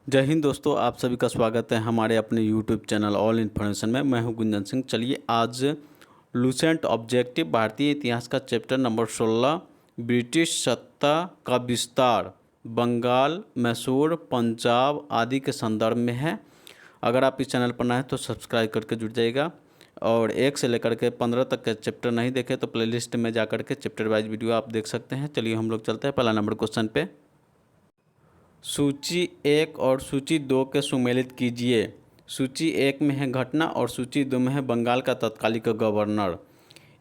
जय हिंद दोस्तों, आप सभी का स्वागत है हमारे अपने यूट्यूब चैनल ऑल इन्फॉर्मेशन में। मैं हूं गुंजन सिंह। चलिए आज लूसेंट ऑब्जेक्टिव भारतीय इतिहास का चैप्टर नंबर 16 ब्रिटिश सत्ता का विस्तार बंगाल, मैसूर, पंजाब आदि के संदर्भ में है। अगर आप इस चैनल पर नए हैं तो सब्सक्राइब करके जुड़ जाइएगा और 1 से लेकर के 15 तक के चैप्टर नहीं देखे तो प्लेलिस्ट में जा कर के चैप्टर वाइज वीडियो आप देख सकते हैं। चलिए हम लोग चलते हैं पहला नंबर क्वेश्चन पे। सूची 1 और सूची 2 के सुमेलित कीजिए। सूची 1 में है घटना और सूची 2 में है बंगाल का तत्कालिक गवर्नर।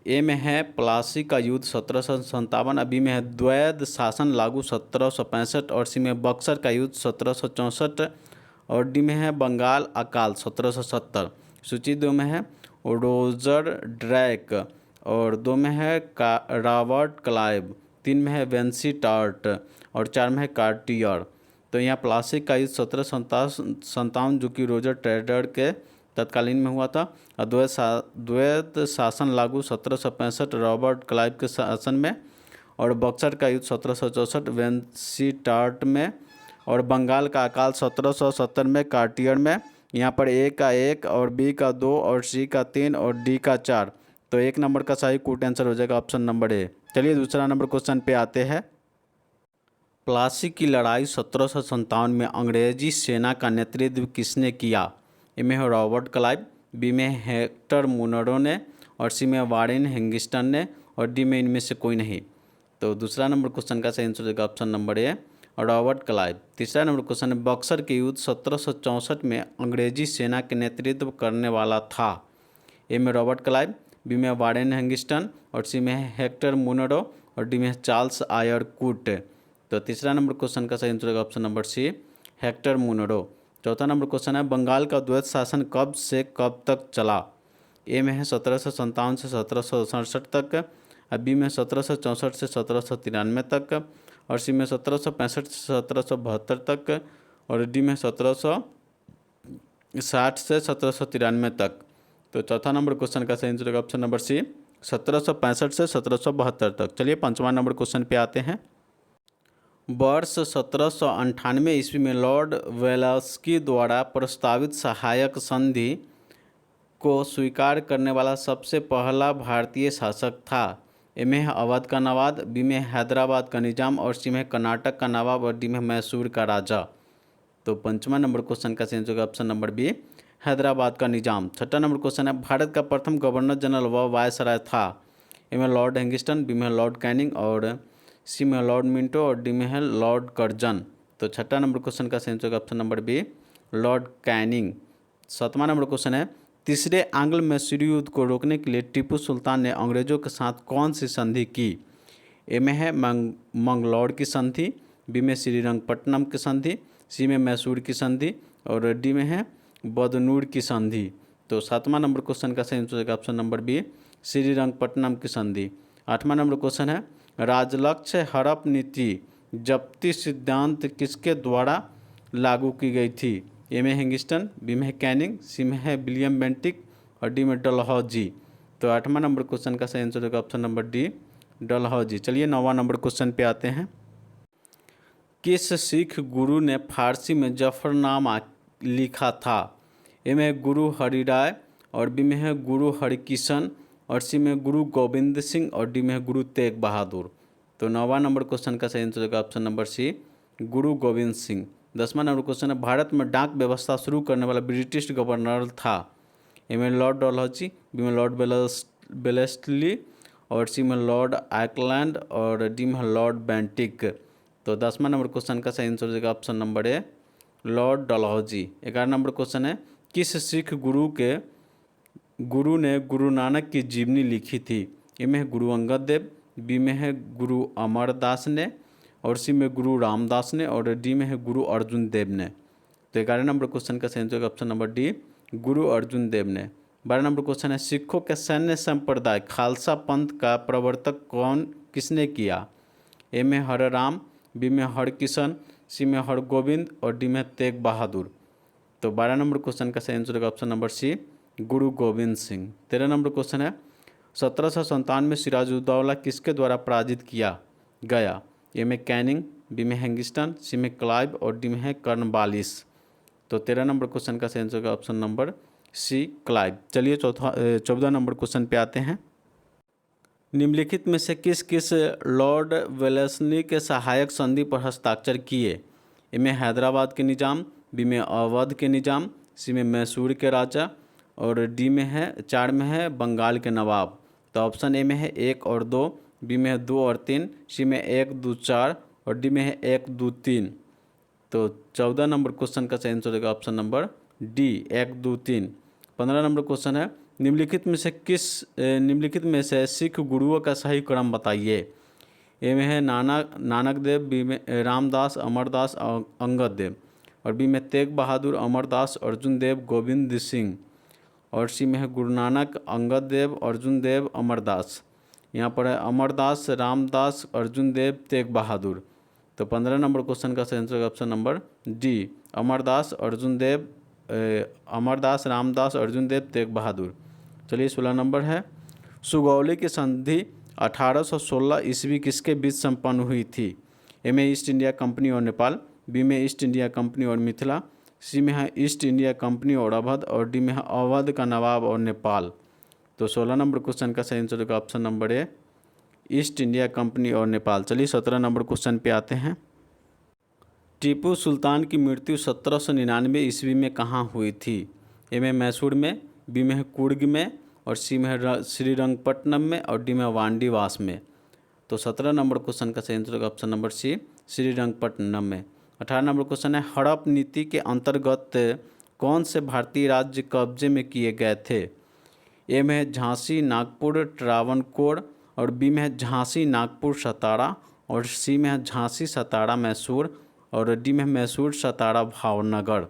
ए में है प्लासी का युद्ध 1757, बी में है द्वैध शासन लागू 1765 और सी में बक्सर का युद्ध 1764 और डी में है बंगाल अकाल 1770। सूची 2 में है रोजर ड्रैक और 2 में है रॉबर्ट क्लाइव, 3 में है वेंसी टार्ट और 4 में है कार्टियर। तो यहाँ प्लासी का युद्ध 1757 जो कि रोजर ट्रेडर के तत्कालीन में हुआ था। द्वैध शासन लागू 1765 रॉबर्ट क्लाइव के शासन में और बक्सर का युद्ध 1764 वेंसी टार्ट में और बंगाल का अकाल 1770 में कार्टियर में। यहाँ पर ए का 1 और बी का 2 और सी का 3 और डी का 4। तो 1 नंबर का सही करेक्ट आंसर हो जाएगा ऑप्शन नंबर ए। चलिए दूसरा नंबर क्वेश्चन पे आते हैं। प्लासी की लड़ाई 1757 में अंग्रेजी सेना का नेतृत्व किसने किया? ए में है रॉबर्ट क्लाइव, बी में हेक्टर मुनरो ने और सी में वारेन हेंगिस्टन ने और डी में इनमें से कोई नहीं। तो दूसरा नंबर क्वेश्चन का सही आंसर हो जाएगा ऑप्शन नंबर ए रॉबर्ट क्लाइव। तीसरा नंबर क्वेश्चन है बक्सर के युद्ध 1764 में अंग्रेजी सेना के नेतृत्व करने वाला था। ए में रॉबर्ट क्लाइव, बी में वारेन हेंगिस्टन और सी में हेक्टर मुनरो और डी में चार्ल्स आयरकूट। तो तीसरा नंबर क्वेश्चन का सही आंसर होगा option number C Hector Munro. चौथा नंबर क्वेश्चन है बंगाल का द्वैध शासन कब से कब तक चला? ए में है 1757 से 1767 तक, बी में 1764 से 1793 तक और सी में 1765 से 1772 तक और डी में 1760 से 1793 तक। तो चौथा नंबर क्वेश्चन का सही आंसर होगा ऑप्शन नंबर सी 1765 से 1772 तक। चलिए पांचवा नंबर क्वेश्चन पे आते हैं। वर्ष 1798 ईस्वी में लॉर्ड वेल्स्की द्वारा प्रस्तावित सहायक संधि को स्वीकार करने वाला सबसे पहला भारतीय शासक था। ए में है अवध का नवाब, बी में हैदराबाद का निजाम और सी में कर्नाटक का नवाब और डी में मैसूर का राजा। तो पंचमा नंबर क्वेश्चन का सही आंसर होगा ऑप्शन नंबर बी हैदराबाद का निजाम। छठा नंबर क्वेश्चन है भारत का प्रथम गवर्नर जनरल व वायसराय था। ए में लॉर्ड हेंगिस्टन, बी में लॉर्ड कैनिंग और सी में लॉर्ड मिंटो और डी में है लॉर्ड कर्जन। तो छठा नंबर क्वेश्चन का सही आंसर होगा option number B Lord Canning. सातवां नंबर क्वेश्चन है तीसरे आंग्ल मैसूर युद्ध को रोकने के लिए टीपू सुल्तान ने अंग्रेजों के साथ कौन सी संधि की? ए में है मंगलौर की संधि, बी में श्रीरंगपट्टनम की संधि, सी में मैसूर की संधि और डी में है बदनूर की संधि। तो सातवां नंबर क्वेश्चन का सही आंसर होगा ऑप्शन नंबर बी श्रीरंगपट्टनम की संधि। आठवां नंबर क्वेश्चन है राजलक्ष्य हड़प नीति जब्ती सिद्धांत किसके द्वारा लागू की गई थी? ए में हेंगिस्टन, बी में कैनिंग, सी में है विलियम बेंटिक और डी में डलहौजी। तो आठवां नंबर क्वेश्चन का सही आंसर होगा ऑप्शन नंबर डी डलहौजी। चलिए नौवां नंबर क्वेश्चन पे आते हैं। किस सिख गुरु ने फारसी में जफरनामा लिखा था? ए में गुरु हरिराय और बी में है गुरु हरिकिशन और सी में गुरु गोविंद सिंह और डी में है गुरु तेग बहादुर। तो नौवां नंबर क्वेश्चन का सही आंसर होगा ऑप्शन नंबर सी गुरु गोविंद सिंह। दसवां नंबर क्वेश्चन है भारत में डाक व्यवस्था शुरू करने वाला ब्रिटिश गवर्नर था। ए में लॉर्ड डलहौजी, बी में लॉर्ड वेलेस्ली और सी में लॉर्ड आकलैंड और डी में लॉर्ड बेंटिक। तो 10वां नंबर क्वेश्चन का सही आंसर हो जाएगा ऑप्शन नंबर ए लॉर्ड डलहौजी। 11 नंबर क्वेश्चन है किस सिख गुरु ने गुरु नानक की जीवनी लिखी थी? ए में है गुरु अंगद देव, बी में है गुरु अमरदास ने और सी में गुरु रामदास ने और डी में है गुरु अर्जुन देव ने। तो 11 नंबर क्वेश्चन का सही आंसर होगा ऑप्शन नंबर डी गुरु अर्जुन देव ने। 12 नंबर क्वेश्चन है सिखों के सैन्य संप्रदाय खालसा पंथ का प्रवर्तक किसने किया? ए में हरराम, बी में हरकिशन, सी में हरगोविंद और डी में तेग बहादुर। तो 12 नंबर क्वेश्चन का सही आंसर होगा ऑप्शन नंबर सी गुरु गोविंद सिंह। 13 नंबर क्वेश्चन है 1757 में सिराजुद्दौला किसके द्वारा पराजित किया गया? ए में कैनिंग, बी में हेंगिस्टन, सी में क्लाइव और डी में है कर्नवालिस। तो 13 नंबर क्वेश्चन का सही आंसर होगा ऑप्शन नंबर सी क्लाइव। चलिए 14 नंबर क्वेश्चन पे आते हैं। निम्नलिखित में से किस किस लॉर्ड वेलेस्ली के सहायक संधि पर हस्ताक्षर किए? ए में हैदराबाद के निज़ाम, बी में अवध के निज़ाम, सी में मैसूर के राजा और डी में है 4 में है बंगाल के नवाब। तो ऑप्शन ए में है 1 और 2, बी में है 2 और 3, सी में 1, 2, 4 और डी में है 1, 2, 3। तो 14 नंबर क्वेश्चन का सही आंसर होगा option number D 1, 2, 3। 15 number question है निम्नलिखित में से सिख गुरुओं का सही क्रम बताइए? ए में है नानक देव, बी में रामदास, अमरदास, अंगद देव और बी में तेग बहादुर, अमरदास, अर्जुन देव, गोविंद सिंह और सी में है गुरु नानक, अंगद देव, अर्जुन देव, अमरदास। यहाँ पर है अमरदास, रामदास, अर्जुन देव, तेग बहादुर। तो 15 नंबर क्वेश्चन का सही answer option number D Amardas, Amardas, Ramdas, Arjun Dev, Tegh Bahadur. चलिए 16 नंबर है सुगौली की संधि 1816 ईस्वी किसके बीच संपन्न हुई थी? ए में ईस्ट इंडिया कंपनी और नेपाल, बी में ईस्ट इंडिया कंपनी और मिथिला, सी में है ईस्ट इंडिया कंपनी और अवध और डी में है अवध का नवाब और नेपाल। तो 16 नंबर क्वेश्चन का सही आंसर होगा ऑप्शन नंबर ए ईस्ट इंडिया कंपनी और नेपाल। चलिए 17 नंबर क्वेश्चन पे आते हैं। टीपू सुल्तान की मृत्यु 1799 ईस्वी में कहाँ हुई थी? ए में मैसूर में, बी में है कुर्ग में और सी में है श्रीरंगपट्टनम में और डी में वांडीवास में। तो 17 नंबर क्वेश्चन का सही आंसर होगा ऑप्शन नंबर सी श्रीरंगपट्टनम में। 18 नंबर क्वेश्चन है हड़प नीति के अंतर्गत कौन से भारतीय राज्य कब्जे में किए गए थे? ए में है झांसी, नागपुर, ट्रावणकोर और बी में है झांसी, नागपुर, सतारा और सी में है झांसी, सतारा, मैसूर और डी में मैसूर, सतारा, भावनगर।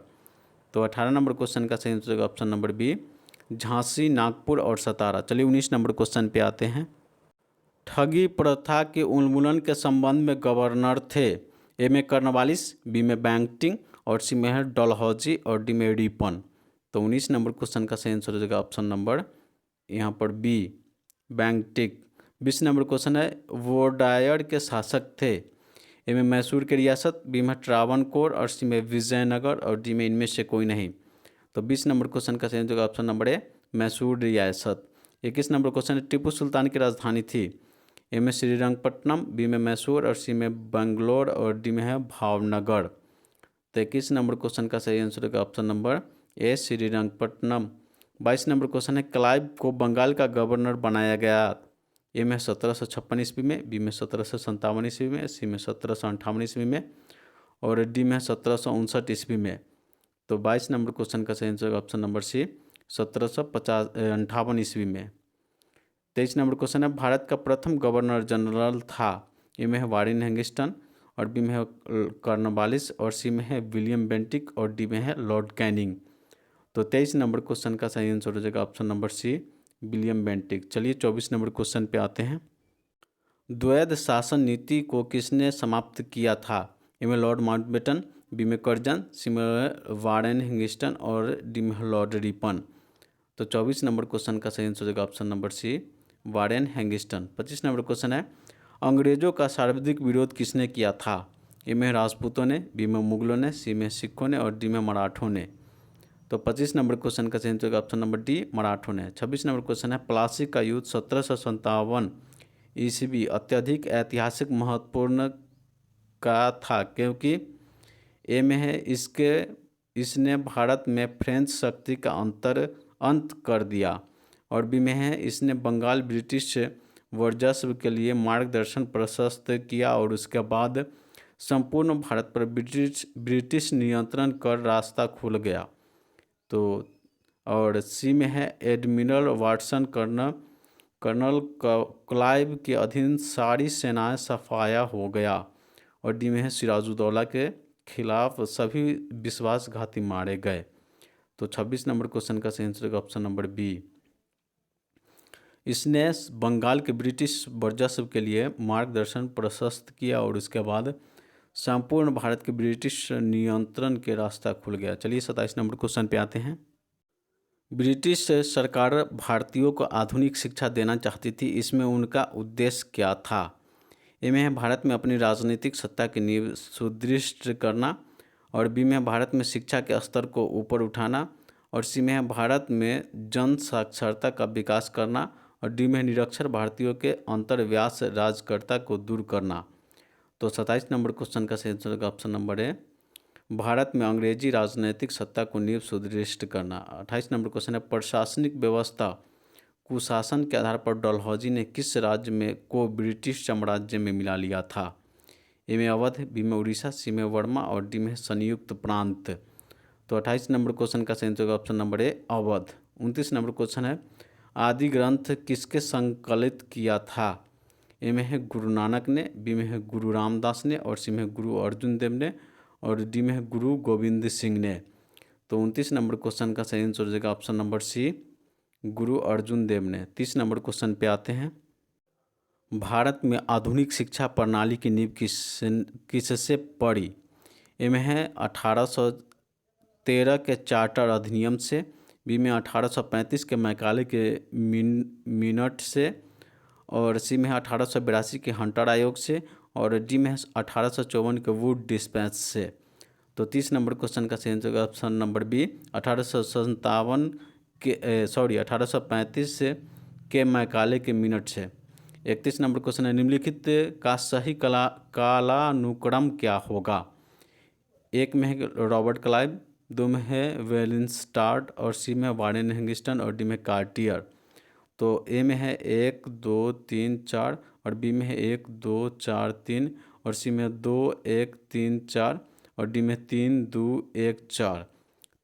तो 18 नंबर क्वेश्चन का सही आंसर होगा option number B Jhansi, Nagpur और सतारा। चलिए 19 नंबर क्वेश्चन पे आते हैं। ठगी प्रथा के उन्मूलन के संबंध में गवर्नर थे? ए में कर्नवालिस, बी में बैंटिंग और सी में है डलहौजी और डी में रिपन। तो 19 नंबर क्वेश्चन का सही आंसर हो जाएगा ऑप्शन नंबर यहाँ पर बी बैंटिक। 20 नंबर क्वेश्चन है वोडायर के शासक थे? ए में मैसूर की रियासत, बी में ट्रावणकोर और सी में विजयनगर और डी में इनमें से कोई नहीं। तो 20 नंबर क्वेश्चन का सही आंसर होगा ऑप्शन नंबर ए मैसूर रियासत। 21 नंबर क्वेश्चन है टिप्पू सुल्तान की राजधानी थी? ए में श्रीरंगपट्टनम, बी में मैसूर और सी में बंगलोर और डी में है भावनगर। तो 21 नंबर क्वेश्चन का सही आंसर होगा ऑप्शन नंबर ए श्रीरंगपट्टनम। 22 नंबर क्वेश्चन है क्लाइव को बंगाल का गवर्नर बनाया गया? ए में 1756 ईस्वी में, बी में 1757 ईस्वी में, सी में 1758 ईस्वी में और डी में 1759 ईस्वी में। तो 22 नंबर क्वेश्चन का सही आंसर ऑप्शन नंबर सी 1758 ईस्वी में। 23 नंबर क्वेश्चन है भारत का प्रथम गवर्नर जनरल था? ए में है वारेन हैंगिस्टन और बी में है कॉर्नवालिस और सी में है विलियम बेंटिक और डी में है लॉर्ड कैनिंग। तो 23 नंबर क्वेश्चन का सही आंसर हो जाएगा option number C William Bentinck. चलिए 24 नंबर क्वेश्चन पे आते हैं। द्वैध शासन नीति को किसने समाप्त किया था? ए में लॉर्ड माउंटबेटन, बी में कर्जन, सी में वारेन हैंगिस्टन और डी में लॉर्ड रिपन। तो 24 नंबर क्वेश्चन का सही आंसर हो जाएगा ऑप्शन नंबर सी वारेन हैंगिस्टन। 25 नंबर क्वेश्चन है अंग्रेजों का सर्वाधिक विरोध किसने किया था? ए में राजपूतों ने, बी में मुगलों ने, सी में सिखों ने और डी में मराठों ने। तो 25 नंबर क्वेश्चन का सही आंसर होगा ऑप्शन नंबर डी मराठों ने। 26 नंबर क्वेश्चन है प्लासी का युद्ध 1757 ईस्वी अत्यधिक ऐतिहासिक महत्वपूर्ण का था क्योंकि ए में है इसने भारत में फ्रेंच शक्ति का अंत कर दिया और बी में है इसने बंगाल ब्रिटिश वर्चस्व के लिए मार्गदर्शन प्रशस्त किया और उसके बाद संपूर्ण भारत पर ब्रिटिश नियंत्रण कर रास्ता खुल गया। तो और सी में है एडमिरल वाटसन कर्नल क्लाइव के अधीन सारी सेनाएं सफाया हो गया और डी में है सिराजुद्दौला के खिलाफ सभी विश्वासघाती मारे गए। तो 26 नंबर क्वेश्चन का सही आंसर ऑप्शन नंबर बी इसने बंगाल के ब्रिटिश वर्चस्व के लिए मार्गदर्शन प्रशस्त किया और उसके बाद संपूर्ण भारत के ब्रिटिश नियंत्रण के रास्ता खुल गया। चलिए 27 नंबर क्वेश्चन पे आते हैं। ब्रिटिश सरकार भारतीयों को आधुनिक शिक्षा देना चाहती थी, इसमें उनका उद्देश्य क्या था? ए में है भारत में अपनी राजनीतिक सत्ता की नींव सुदृढ़ करना और बी में है भारत में शिक्षा के स्तर को ऊपर उठाना, और सी में है भारत में जन साक्षरता का विकास करना, और डी में है निरक्षर भारतीयों के अंतर्व्यास राजकर्ता को दूर करना। तो 27 नंबर क्वेश्चन का सही आंसर होगा ऑप्शन नंबर ए, भारत में अंग्रेजी राजनीतिक सत्ता को नींव सुदृढ़ करना। 28 नंबर क्वेश्चन है, प्रशासनिक व्यवस्था कुशासन के आधार पर डलहौजी ने किस राज्य में को ब्रिटिश साम्राज्य में मिला लिया था? ए में अवध, बी में उड़ीसा, सी में वर्मा, और डी में संयुक्त प्रांत। तो 28 नंबर क्वेश्चन का सही आंसर होगा ऑप्शन नंबर ए, अवध। 29 नंबर क्वेश्चन है, आदि ग्रंथ किसके संकलित किया था? ए में है गुरु नानक ने, बी में है गुरु रामदास ने, और सी में है गुरु अर्जुन देव ने, और डी में है गुरु गोविंद सिंह ने। तो 29 नंबर क्वेश्चन का सही आंसर हो जाएगा ऑप्शन नंबर सी, गुरु अर्जुन देव ने। 30 नंबर क्वेश्चन पे आते हैं, भारत में आधुनिक शिक्षा प्रणाली की नींव किससे पड़ी? ए में है 1813 के चार्टर अधिनियम से, बी में 1835 के मैकाले के मिनट से, और सी में है 1882 के हंटर आयोग से, और डी में है 1854 के वुड डिस्पैच से। तो 30 नंबर क्वेश्चन का सही आंसर ऑप्शन नंबर बी, 1835 से के मैकाले के मिनट से। 31 नंबर क्वेश्चन है, निम्नलिखित का सही कालानुक्रम क्या होगा? एक में है रॉबर्ट क्लाइव, दो में है वेलिनस्टार्ड, और सी में वारेन हेंगिस्टन, और डी में कार्टियर। तो ए में है 1 2 3 4, और बी में है 1 2 4 3, और सी में 2 1 3 4, और डी में 3 2 1 4।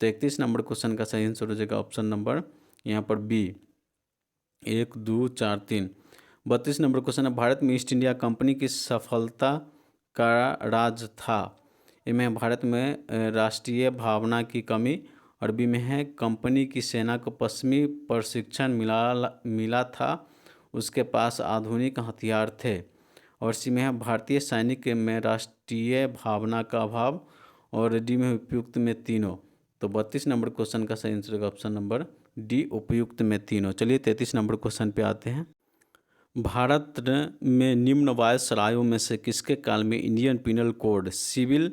तो 31 नंबर क्वेश्चन का सही आंसर हो जाएगा ऑप्शन नंबर यहाँ पर बी, 1 2 4 3। 32 नंबर क्वेश्चन है, भारत में ईस्ट इंडिया कंपनी की सफलता का राज था? ए में भारत में राष्ट्रीय भावना की कमी, और बी में है कंपनी की सेना को पश्चिमी प्रशिक्षण मिला था, उसके पास आधुनिक हथियार थे, और सी में है भारतीय सैनिक में राष्ट्रीय भावना का अभाव, और डी में उपयुक्त में तीनों। तो 32 नंबर क्वेश्चन का सही आंसर होगा ऑप्शन नंबर डी, उपयुक्त में तीनों। चलिए 33 नंबर क्वेश्चन पे आते हैं, भारत में निम्न वायसरायों में से किसके काल में Indian penal code, civil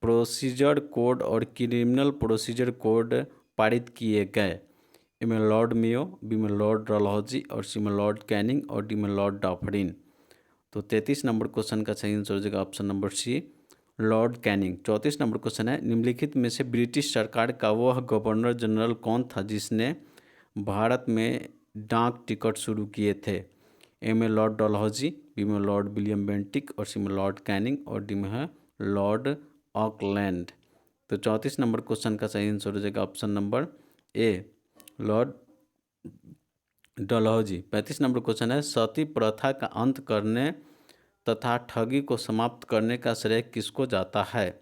procedure code और क्रिमिनल प्रोसीजर कोड पारित किए गए? ए में लॉर्ड मेयो, बी में लॉर्ड डलहौजी, और सी में लॉर्ड कैनिंग, और डी में लॉर्ड डफरिन। तो 33 नंबर क्वेश्चन का सही आंसर हो जाएगा option number C, Lord Canning. 34 number question है, निम्नलिखित में से ब्रिटिश सरकार का वह गवर्नर जनरल कौन था जिसने भारत में डाक टिकट शुरू किए थे? ए में लॉर्ड डलहौजी, बी में लॉर्ड विलियम बेंटिक, और सी में लॉर्ड कैनिंग, और डी में है लॉर्ड ऑकलैंड। तो 34 नंबर क्वेश्चन का सही आंसर हो जाएगा ऑप्शन नंबर ए, लॉर्ड डलहौजी। 35 नंबर क्वेश्चन है, सती प्रथा का अंत करने तथा ठगी को समाप्त करने का श्रेय किसको जाता है?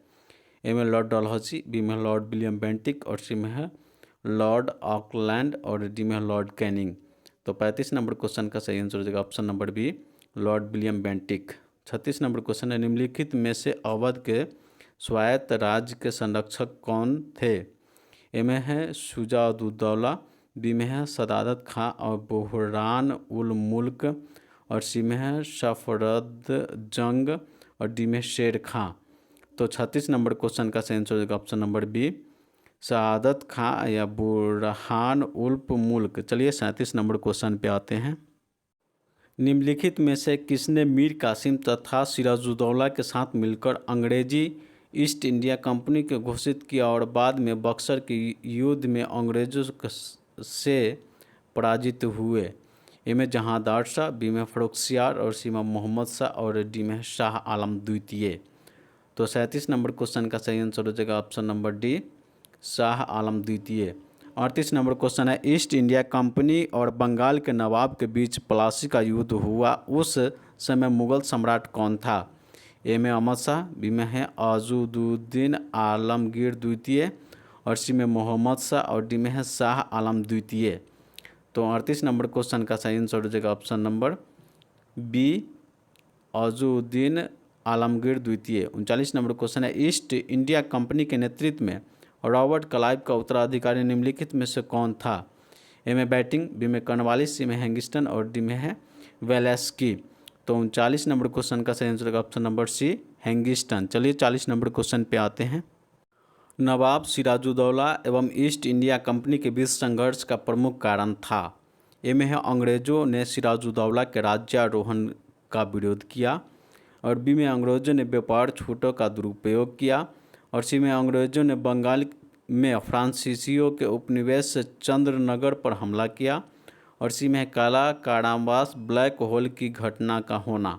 ए में लॉर्ड डलहौजी, बी में लॉर्ड विलियम बेंटिक, और सी में है लॉर्ड ऑकलैंड, और डी में लॉर्ड कैनिंग। तो 35 नंबर क्वेश्चन का सही आंसर हो जाएगा option number B, Lord William Bentinck. 36 number question है, निम्नलिखित में से अवध के स्वायत्त राज्य के संरक्षक कौन थे? ए में है शुजा-उद-दौला, बी में है सदादत खां और बुरहान उल मुल्क, और सी में है सफदर जंग, और डी में शेर खां। तो 36 नंबर क्वेश्चन का सही आंसर हो जाएगा ऑप्शन नंबर बी, सआदत खां या बुरहान उल मुल्क। चलिए 37 नंबर क्वेश्चन पे आते हैं, निम्नलिखित में से किसने मीर कासिम तथा सिराजुद्दौला के साथ मिलकर अंग्रेजी ईस्ट इंडिया कंपनी को घोषित किया और बाद में बक्सर के युद्ध में अंग्रेजों से पराजित हुए? ए में जहांदार शाह, बी में फर्रुखसियार, और सी में मोहम्मद शाह, और डी में शाह आलम द्वितीय। तो 37 नंबर क्वेश्चन का सही आंसर हो जाएगा option number D, Shah Alam द्वितीय। 38 नंबर क्वेश्चन है, ईस्ट इंडिया कंपनी और बंगाल के नवाब के बीच प्लासी का युद्ध हुआ, उस समय मुगल सम्राट कौन था? ए में अहमद शाह, बी में है अज़ुद्दीन आलमगीर द्वितीय, और सी में मोहम्मद शाह, और डी में है शाह आलम द्वितीय। तो 38 नंबर क्वेश्चन का सही आंसर हो जाएगा ऑप्शन नंबर बी, अज़ुद्दीन आलमगीर द्वितीय। 39 नंबर क्वेश्चन है, ईस्ट इंडिया कंपनी के नेतृत्व में रॉबर्ट क्लाइव का उत्तराधिकारी निम्नलिखित में से कौन था? ए में बैटिंग, बी में कर्नवालिस, सी में हैंगिस्टन, और डी में है वेलेस्की। तो 39 नंबर क्वेश्चन का सही आंसर होगा ऑप्शन नंबर सी, हैंगिस्टन। चलिए 40 नंबर क्वेश्चन पे आते हैं, नवाब सिराजुद्दौला एवं ईस्ट इंडिया कंपनी के बीच संघर्ष का प्रमुख कारण था। ए में है अंग्रेज़ों ने सिराजुद्दौला के राज्यारोहण का विरोध किया। और बी में अंग्रेज़ों ने व्यापार छूटों का दुरुपयोग किया। और सी में अंग्रेज़ों ने बंगाल में फ्रांसीसियों के उपनिवेश चंद्रनगर पर हमला किया। और सी में है काला कारावास ब्लैक होल की घटना का होना।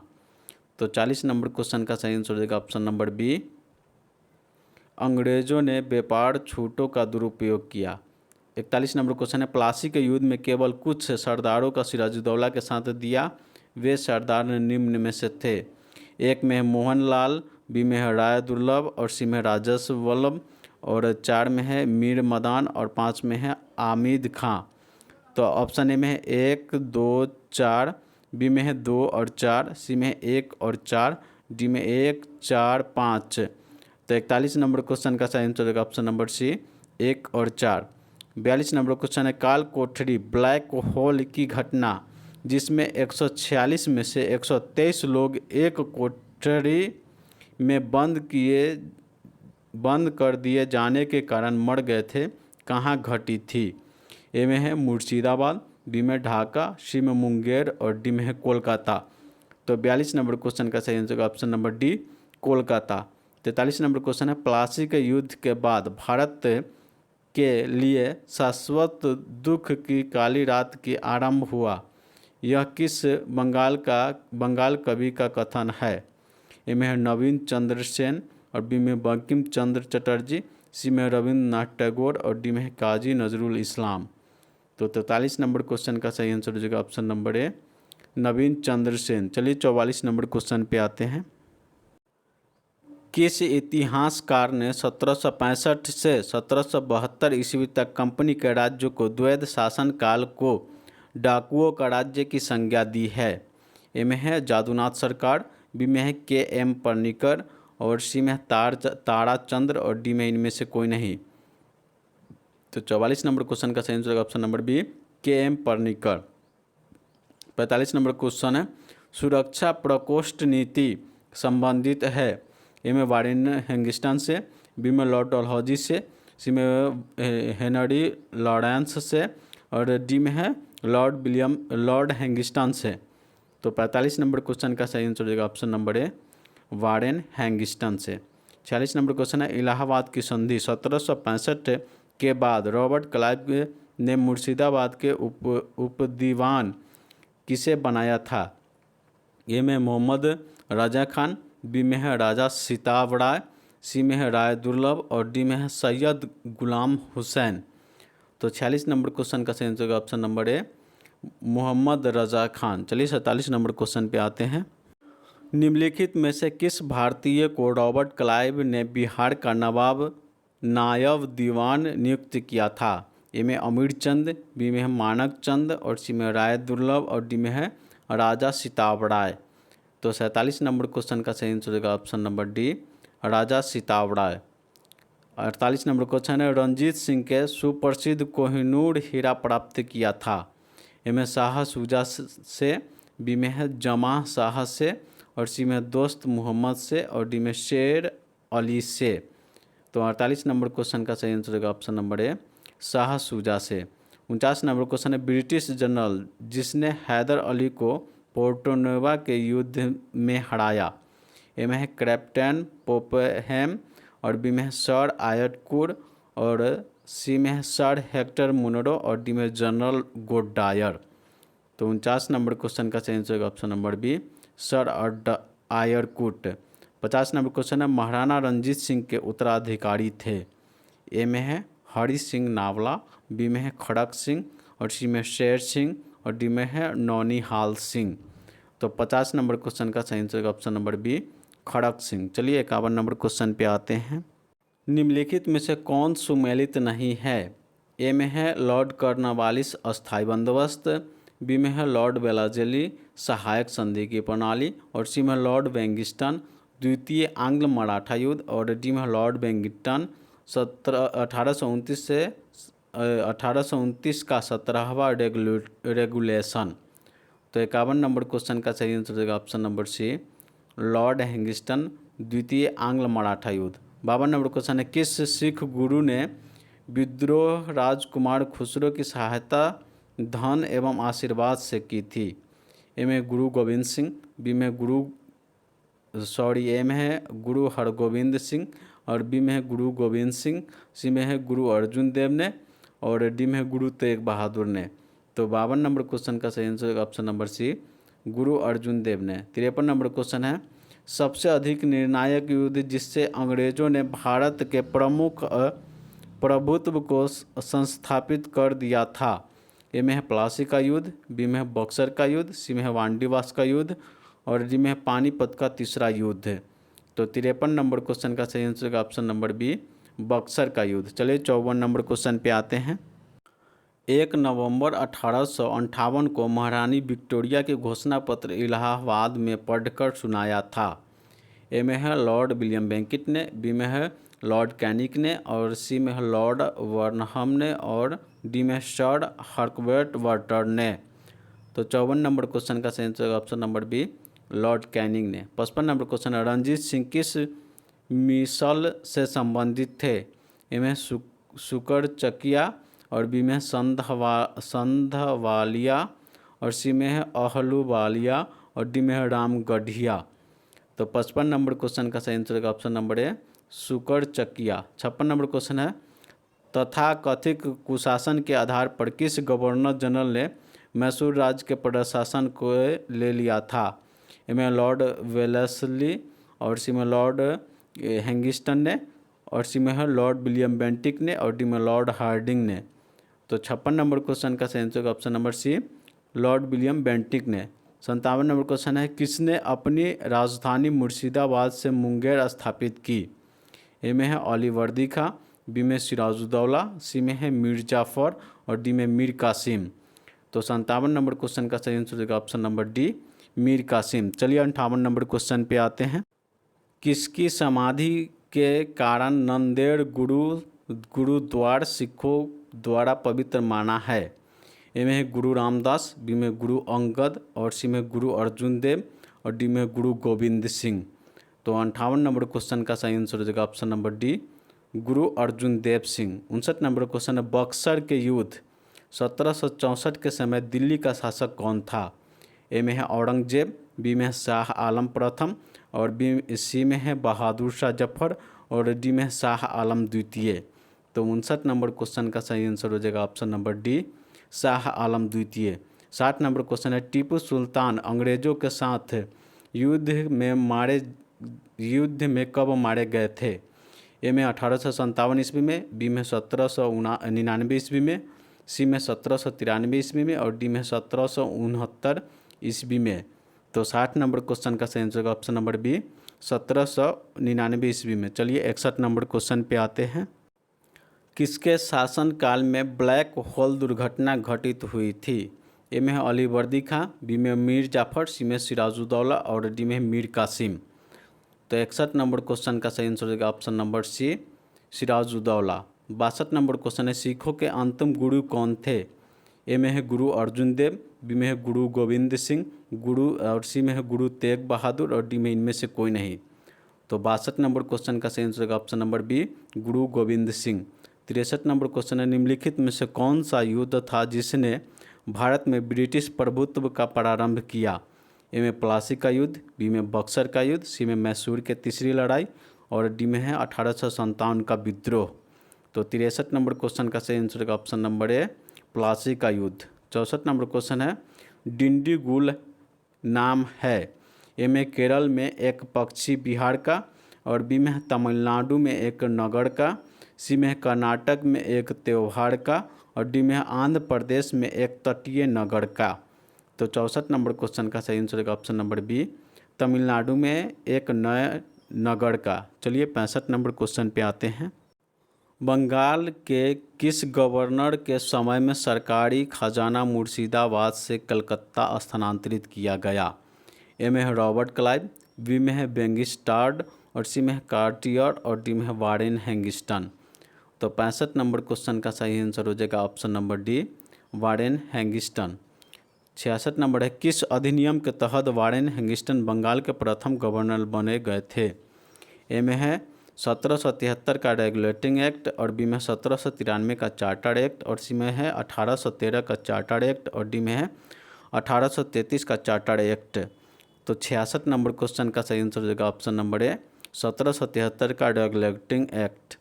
तो 40 नंबर क्वेश्चन का सही आंसर हो जाएगा ऑप्शन नंबर बी, अंग्रेज़ों ने व्यापार छूटों का दुरुपयोग किया। 41 नंबर क्वेश्चन है, प्लासी के युद्ध में केवल कुछ सरदारों का सिराजुद्दौला के साथ दिया, वे सरदार निम्न में से थे। एक में है मोहनलाल, बी में है राय दुर्लभ और सी में है राजस्व वल्लभ और 4 में है मीर मदान और 5 में है आमिद खां। तो ऑप्शन ए में है 1, 2, 4, बी में है 2 और 4, सी में है 1 और 4, डी में 1, 4, 5। तो 41 नंबर क्वेश्चन का सही आंसर होगा ऑप्शन नंबर सी 1 और 4। 42 नंबर क्वेश्चन है, काल कोठरी ब्लैक होल की घटना जिसमें 146 में से 123 लोग एक कोठरी में बंद कर दिए जाने के कारण मर गए थे, कहाँ घटी थी। ए में है मुर्शिदाबाद, बी में ढाका, सी में मुंगेर और डी में है कोलकाता। तो 42 नंबर क्वेश्चन का सही answer option number D Kolkata. 43 number question है, प्लासी के युद्ध के बाद भारत के लिए शाश्वत दुख की काली रात की आरंभ हुआ, यह किस बंगाल कवि का कथन है। ए में है नवीन चंद्र सेन और बी में बंकिम चंद्र चटर्जी, सी में रविंद्रनाथ टैगोर और डी में है काजी नजरुल इस्लाम। तो 43 नंबर क्वेश्चन का सही आंसर हो जाएगा ऑप्शन नंबर ए नवीन चंद्र सेन। चलिए 44 नंबर क्वेश्चन पे आते हैं। किस इतिहासकार ने 1765 से 1772 ईस्वी तक कंपनी के राज्यों को द्वैध शासन काल को डाकुओं का राज्य की संज्ञा दी है। ए में है जादूनाथ सरकार, बी में है के.एम. पर्निकर और सी में है ताराचंद्र और डी में इनमें से कोई नहीं। तो 44 नंबर क्वेश्चन का सही answer option number B K M. Panikkar. 45 number question है, सुरक्षा प्रकोष्ठ नीति संबंधित है। ए में वारेन हेंगिस्टन से, बी में लॉर्ड डलहौजी से, सी में हेनरी लॉरेंस से और डी में है लॉर्ड हेंगिस्टन से। तो 45 नंबर क्वेश्चन का सही आंसर हो जाएगा ऑप्शन नंबर ए वारेन हेंगिस्टन से। 46 नंबर क्वेश्चन है, इलाहाबाद की संधि 1765 के बाद रॉबर्ट क्लाइव ने मुर्शिदाबाद के उपदीवान किसे बनाया था। ए में मोहम्मद रजा खान, बी में है राजा सिताब राय, सी में है राय दुर्लभ और डी में है सैयद गुलाम हुसैन। तो 46 नंबर क्वेश्चन का सही answer option number A Mohammad Raza Khan. चलिए 47 नंबर क्वेश्चन पे आते हैं। निम्नलिखित में से किस भारतीय को रॉबर्ट क्लाइव ने बिहार का नवाब नायब दीवान नियुक्त किया था। ए में अमीर चंद, बी में है मानक चंद और सी में राय दुर्लभ और डी में है राजा सिताब राय। तो 47 नंबर क्वेश्चन का सही आंसर होगा ऑप्शन नंबर डी राजा सिताब राय। 48 नंबर क्वेश्चन है, रंजीत सिंह के सुप्रसिद्ध कोहिनूर हीरा प्राप्त किया था। ए में शाह शुजा से, बी में है जमा शाह से और सी में दोस्त मोहम्मद से और डी में शेर अली से। तो 48 नंबर क्वेश्चन का सही आंसर होगा option number A Shah Shuja से। 49 नंबर क्वेश्चन है, ब्रिटिश जनरल जिसने हैदर अली को पोर्टोनोवा के युद्ध में हराया। ए में है कैप्टन पोपहेम और बी में है सर आयरकुड और सी में है सर हेक्टर मुनरो और डी में जनरल गोडायर। तो 49 नंबर क्वेश्चन का सही आंसर होगा option number B sir Eyre Coote. 50 number question है, महाराणा रंजीत सिंह के उत्तराधिकारी थे। ए में है हरि सिंह नावला, बी में है खड़क सिंह और सी में शेर सिंह और डी में है नौनिहाल सिंह। तो 50 नंबर क्वेश्चन का सही आंसर ऑप्शन नंबर बी खड़क सिंह। चलिए 51 नंबर क्वेश्चन पे आते हैं। निम्नलिखित में से कौन सुमेलित नहीं है। ए में है लॉर्ड कॉर्नवालिस अस्थायी बंदोबस्त, बी में है लॉर्ड वेलाजेली सहायक संधि की प्रणाली और सी में लॉर्ड वेंगिस्टन द्वितीय आंग्ल मराठा युद्ध और डी में लॉर्ड वेंगिस्टन 1829 से 1829 का 17वां रेगुलेशन। तो 51 नंबर क्वेश्चन का सही आंसर होगा ऑप्शन नंबर सी लॉर्ड हेंगिस्टन द्वितीय आंग्ल मराठा युद्ध। 52 नंबर क्वेश्चन है, किस सिख गुरु ने विद्रोह राजकुमार खुसरो की सहायता धन एवं आशीर्वाद से की थी? ए में गुरु गोविंद सिंह, बी में ए में है गुरु हरगोविंद सिंह, और बी में है गुरु गोविंद सिंह, सी में है गुरु अर्जुन देव ने, और डी में है गुरु तेग बहादुर ने। तो 52 नंबर क्वेश्चन का सही आंसर ऑप्शन नंबर सी, गुरु अर्जुन देव ने। 53 नंबर क्वेश्चन है, सबसे अधिक निर्णायक युद्ध जिससे अंग्रेजों ने भारत के प्रमुख प्रभुत्व को संस्थापित कर दिया था? ए में है प्लासी का युद्ध, बी में है बक्सर का युद्ध, सी में है वांडीवास का युद्ध, और डी में है पानीपत का तीसरा युद्ध। तो 53 नंबर क्वेश्चन का सही आंसर का ऑप्शन नंबर बी, बक्सर का युद्ध। चलिए 54 नंबर क्वेश्चन पे आते हैं। 1 नवंबर 1858 को महारानी विक्टोरिया की घोषणा पत्र इलाहाबाद में पढ़कर सुनाया था? ए में है लॉर्ड विलियम बेंकिट ने, बी में है लॉर्ड कैनिंग ने, और सी में है लॉर्ड वर्नहम ने, और डी में सर हर्कबर्ट वाटर ने। तो 54 नंबर क्वेश्चन का सही answer option number B, Lord Canning ने। 55 नंबर क्वेश्चन है, रणजीत सिंह किस मिसल से संबंधित थे? ए में सुकरचकिया, और बी में संधवालिया, और सी में है अहलूवालिया, और डी में है रामगढ़िया। तो 55 नंबर क्वेश्चन का सही आंसर का ऑप्शन नंबर ए, सुकरचकिया। 56 नंबर क्वेश्चन है, तथाकथित कुशासन के आधार पर किस गवर्नर जनरल ने मैसूर राज्य के प्रशासन को ले लिया था? इनमें लॉर्ड वेलेस्ली, और सी में लॉर्ड हैंगिस्टन ने, और सी में है लॉर्ड विलियम बेंटिक ने, और डी में लॉर्ड हार्डिंग ने। तो 56 नंबर क्वेश्चन का सही answer option number C, Lord William Bentinck ने। 57 नंबर क्वेश्चन है, किसने अपनी राजधानी मुर्शिदाबाद से मुंगेर स्थापित की? ए में है अलीवर्दी खां, बी में सिराजुद्दौला, सी में है मीर जाफ़र, और डी में मीर कासिम। तो 57 नंबर क्वेश्चन का सही आंसर होगा option number D, Mir Qasim. चलिए 58 नंबर क्वेश्चन पे आते हैं। किसकी समाधि के कारण नंदेड़ गुरुद्वार सिखों द्वारा पवित्र माना है? ए में है गुरु रामदास, बी में गुरु अंगद, और सी में गुरु अर्जुन देव, और डी में गुरु गोविंद सिंह। तो 58 नंबर क्वेश्चन का सही आंसर हो जाएगा ऑप्शन नंबर डी, गुरु अर्जुन देव सिंह। 59 नंबर क्वेश्चन है, बक्सर के युद्ध 1764 के समय दिल्ली का शासक कौन था? ए में है औरंगजेब, बी में है शाह आलम प्रथम, और सी में है बहादुर शाह जफर, और डी में है शाह आलम द्वितीय। तो 59 नंबर क्वेश्चन का सही आंसर हो जाएगा option number D, Shah Alam द्वितीय। 60 नंबर क्वेश्चन है, टीपू सुल्तान अंग्रेजों के साथ युद्ध में कब मारे गए थे? ए में 1857 ईस्वी में, बी में 1799 ईस्वी में, सी में 1793 ईस्वी में, और डी में 1769 ईस्वी में। तो 60 नंबर क्वेश्चन का सही आंसर ऑप्शन नंबर बी, 1799 ईस्वी में। चलिए 61 नंबर क्वेश्चन पे आते हैं। किसके शासनकाल में ब्लैक होल दुर्घटना घटित हुई थी? ए में है अलीवर्दी खां, बी में मीर जाफ़र, सी में सिराजुद्दौला, और डी में मीर कासिम। तो 61 नंबर क्वेश्चन का सही आंसर होगा option number C, Sirajuddaulah. 62 number question है, सिखों के अंतिम गुरु कौन थे? ए में है गुरु अर्जुन देव, बी में है गुरु गोविंद सिंह, और सी में है गुरु तेग बहादुर, और डी में इनमें से कोई नहीं। तो 62 नंबर क्वेश्चन का सही आंसर होगा ऑप्शन नंबर बी, गुरु गोविंद सिंह। 63 नंबर क्वेश्चन है, निम्नलिखित में से कौन सा युद्ध था जिसने भारत में ब्रिटिश प्रभुत्व का प्रारंभ किया? ए में प्लासी का युद्ध, बी में बक्सर का युद्ध, सी में मैसूर की तीसरी लड़ाई, और डी में है 1857 का विद्रोह। तो 63 नंबर क्वेश्चन का सही आंसर का ऑप्शन नंबर ए, प्लासी का युद्ध। 64 नंबर क्वेश्चन है, डिंडीगुल नाम है? ए में केरल में एक पक्षी बिहार का, और बी में तमिलनाडु में एक नगर का, सी में कर्नाटक में एक त्यौहार का, और डी में आंध्र प्रदेश में एक तटीय नगर का। तो 64 नंबर क्वेश्चन का सही आंसर का ऑप्शन नंबर बी, तमिलनाडु में एक नए नगर का। चलिए 65 नंबर क्वेश्चन पे आते हैं। बंगाल के किस गवर्नर के समय में सरकारी खजाना मुर्शिदाबाद से कलकत्ता स्थानांतरित किया गया? ए में है रॉबर्ट क्लाइव, बी में है बेंगिस्टार्ड, और सी में है कार्टियर, और डी में है वारेन हैंगिस्टन। तो 65 नंबर क्वेश्चन का सही आंसर हो जाएगा ऑप्शन नंबर डी, वारेन हैंगिस्टन। 66 नंबर है, किस अधिनियम के तहत वारेन हैंगिस्टन बंगाल के प्रथम गवर्नर बने गए थे? ए में है 1773 का रेगुलेटिंग एक्ट, और बी में 1793 का चार्टर एक्ट, और सी में है 1813 का चार्टर एक्ट, और डी में है 1833 का चार्टर एक्ट। तो 66 नंबर क्वेश्चन का सही आंसर हो जाएगा ऑप्शन नंबर ए 1773 का रेगुलेटिंग एक्ट।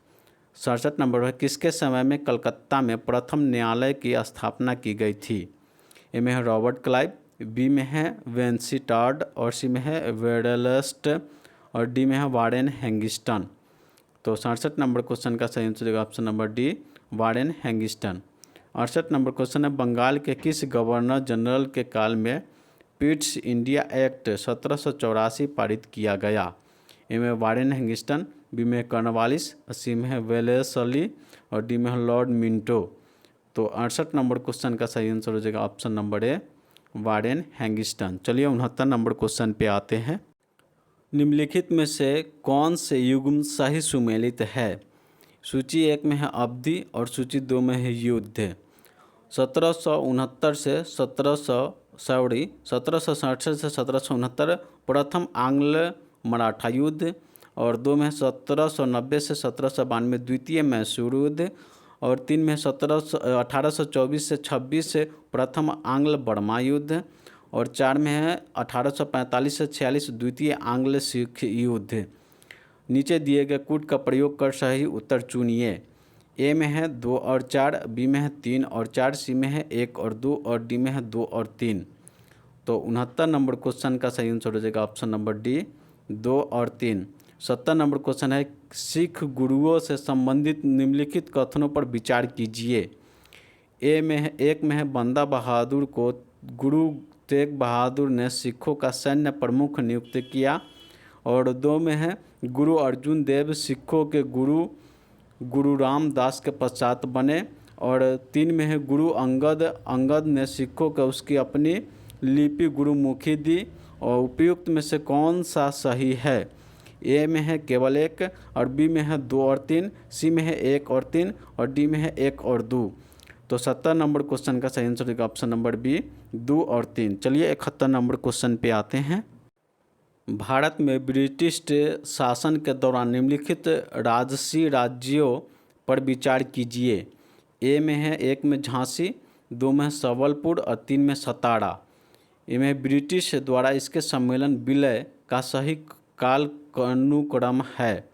67 नंबर है किसके समय में कलकत्ता में प्रथम न्यायालय की स्थापना की गई थी? ए में है रॉबर्ट क्लाइव, बी में है वेंसीटार्ड, और सी में है वेडलस्ट, और डी में है वारेन हैंगिस्टन। तो 67 नंबर क्वेश्चन का सही आंसर होगा ऑप्शन नंबर डी वारेन हैंगिस्टन। 68 नंबर क्वेश्चन है बंगाल के किस गवर्नर जनरल के काल में पिट्स इंडिया एक्ट 1784 पारित किया गया? ए में वारेन हैंगिस्टन, बी में कॉर्नवालिस, सी में है वेलेस्ली, और डी में है लॉर्ड मिंटो। तो 68 नंबर क्वेश्चन का सही आंसर हो जाएगा ऑप्शन नंबर ए वारेन हैंगिस्टन। चलिए 69 नंबर क्वेश्चन पे आते हैं। निम्नलिखित में से कौन से युग्म सही सुमेलित है? सूची 1 में है अवधि और सूची 2 में है युद्ध। 1769 से 1767 से 1769 प्रथम आंग्ल मराठा युद्ध, और 2 में 1790 से 1792 द्वितीय मैसूर युद्ध, और 3 में 1824 से 26 से प्रथम आंग्ल बर्मा युद्ध, और 4 में है 1845 से 46 द्वितीय आंग्ल सिख युद्ध। नीचे दिए गए कूट का प्रयोग कर सही उत्तर चुनिए। ए में है 2 और 4, बी में है 3 और 4, सी में है 1 और 2, और डी में है 2 और 3। तो 69 नंबर क्वेश्चन का सही आंसर हो जाएगा ऑप्शन नंबर डी 2 और 3। 70 नंबर क्वेश्चन है सिख गुरुओं से संबंधित निम्नलिखित कथनों पर विचार कीजिए। ए में है 1 में है बंदा बहादुर को गुरु तेग बहादुर ने सिखों का सैन्य प्रमुख नियुक्त किया, और 2 में है गुरु अर्जुन देव सिखों के गुरु रामदास के पश्चात बने, और 3 में है गुरु अंगद ने सिखों को उसकी अपनी लिपि गुरुमुखी दी। और उपयुक्त में से कौन सा सही है? ए में है केवल 1, और बी में है 2 और 3, सी में है 1 और 3, और डी में है 1 और 2। तो 70 नंबर क्वेश्चन का सही आंसर होगा ऑप्शन नंबर बी 2 और 3। चलिए 71 नंबर क्वेश्चन पे आते हैं। भारत में ब्रिटिश शासन के दौरान निम्नलिखित राजसी राज्यों पर विचार कीजिए। ए में है 1 में झांसी, 2 में संबलपुर, और 3 में सतारा। ए में ब्रिटिश द्वारा इसके सम्मेलन विलय का सही काल अनुक्रम है।